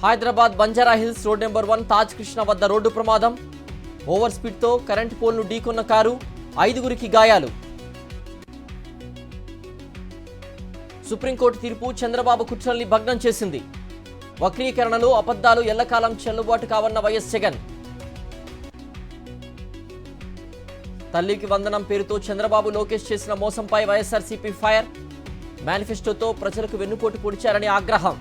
Hyderabad Banjara hills road number 1 Taj Krishna వద్ద road ప్రమాదం. Over స్పీడ్తో కరెంటు పోల్ను ఢీకొన్న కారు, 5గురికి గాయాలు. సుప్రీంకోర్టు తీర్పు చంద్రబాబు కుట్రల్ని భగ్నం చేసింది. వక్రీకరణలు, అబద్ధాలు ఎల్లకాలం చెల్లుబాటు కావన్న వైఎస్ జగన్. తల్లికి వందనం పేరుతో చంద్రబాబు, లోకేష్ చేసిన మోసంపై వైఎస్ఆర్సీపీ ఫైర్. మేనిఫెస్టోతో ప్రజలకు వెన్నుపోటు పొడిచారని ఆగ్రహం.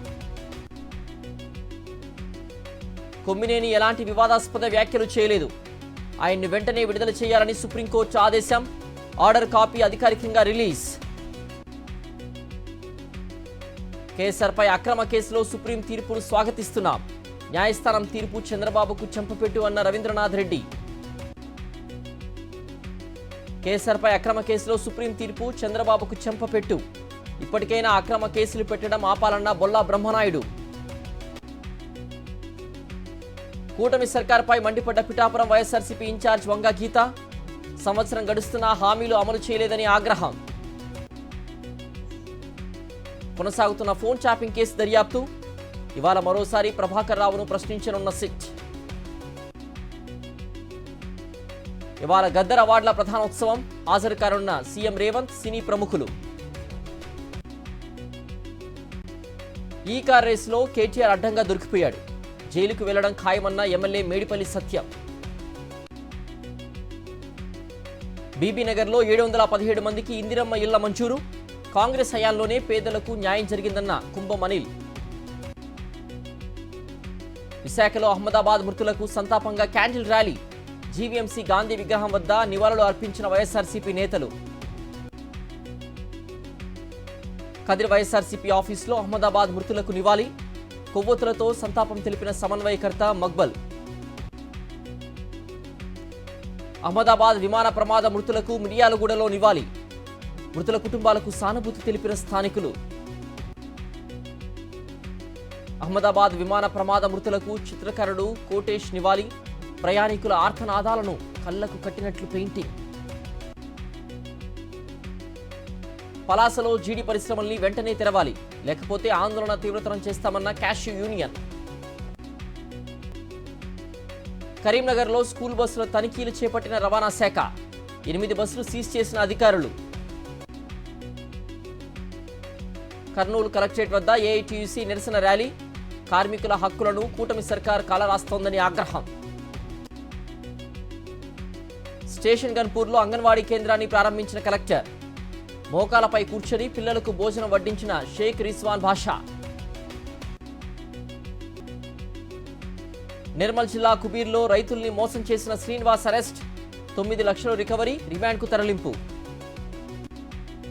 కొమ్మినేని ఎలాంటి వివాదాస్పద వ్యాఖ్యలు చేయలేదు. ఆయన్ని వెంటనే విడుదల చేయాలని సుప్రీంకోర్టు ఆదేశం. ఆర్డర్ కాపీ అధికారికంగా రిలీజ్. కేసీఆర్పై అక్రమ కేసులో సుప్రీం తీర్పును స్వాగతిస్తున్నాం. న్యాయస్థానం తీర్పు చంద్రబాబుకు చెంపపెట్టు అన్న రవీంద్రనాథ్ రెడ్డి. కేసీఆర్పై అక్రమ కేసులో సుప్రీం తీర్పు చంద్రబాబుకు చెంపపెట్టు. ఇప్పటికైనా అక్రమ కేసులు పెట్టడం ఆపాలన్న బొల్లా బ్రహ్మనాయుడు. కూటమి సర్కార్పై మండిపడ్డ పిఠాపురం వైఎస్ఆర్సీపీ ఇన్ఛార్జ్ వంగ గీత. సంవత్సరం గడుస్తున్నా హామీలు అమలు చేయలేదని ఆగ్రహం. కొనసాగుతున్న ఫోన్ ట్యాపింగ్ కేసు దర్యాప్తు. ఇవాళ మరోసారి ప్రభాకర్ రావును ప్రశ్నించనున్న సిట్. ఇవాళ గద్దర్ అవార్డుల ప్రధానోత్సవం. హాజరు కానున్న సీఎం రేవంత్, సినీ ప్రముఖులు. ఈ కార్ రేసులో కేటీఆర్ అడ్డంగా దొరికిపోయాడు. జైలుకు వెళ్లడం ఖాయమన్న ఎమ్మెల్యే మేడిపల్లి సత్యం. బీబీనగర్లో 717 మందికి ఇందిరమ్మ ఇళ్ల మంజూరు. కాంగ్రెస్ హయాంలోనే పేదలకు న్యాయం జరిగిందన్న కుంభం అనిల్. విశాఖలో అహ్మదాబాద్ మృతులకు సంతాపంగా క్యాండిల్ ర్యాలీ. జీవీఎంసీ గాంధీ విగ్రహం వద్ద నివాళులు అర్పించిన వైఎస్ఆర్సీపీ నేతలు. కదిరి వైఎస్ఆర్సీపీ ఆఫీసులో అహ్మదాబాద్ మృతులకు నివాళి. కొవ్వొత్తులతో సంతాపం తెలిపిన సమన్వయకర్త మక్బల్. అహ్మదాబాద్ విమాన ప్రమాద మృతులకు మిర్యాలగూడలో నివాళి. మృతుల కుటుంబాలకు సానుభూతి తెలిపిన స్థానికులు. అహ్మదాబాద్ విమాన ప్రమాద మృతులకు చిత్రకారుడు కోటేష్ నివాళి. ప్రయాణికుల ఆర్తనాదాలను కళ్లకు కట్టినట్లు పెయింటింగ్. పలాసలో జీడి పరిశ్రమల్ని వెంటనే తెరవాలి, లేకపోతే ఆందోళన తీవ్రతరం చేస్తామన్న క్యాష్యూ యూనియన్. కరీంనగర్లో స్కూల్ బస్సుల తనిఖీలు చేపట్టిన రవాణా శాఖ. 8 బస్సులు సీజ్ చేసిన అధికారులు. కర్నూలు కలెక్టరేట్ వద్ద ఏఐటీయూసీ నిరసన ర్యాలీ. కార్మికుల హక్కులను కూటమి సర్కార్ కాలరాస్తోందని ఆగ్రహం. స్టేషన్ గన్పూర్లో అంగన్వాడీ కేంద్రాన్ని ప్రారంభించిన కలెక్టర్. మోకాలపై కూర్చొని పిల్లలకు భోజనం వడ్డించిన షేక్ రిస్వాన్ బాషా. నిర్మల్ జిల్లా కుబీర్లో రైతుల్ని మోసం చేసిన శ్రీనివాస్ అరెస్ట్. 9 లక్షలు రికవరీ, రిమాండ్కు తరలింపు.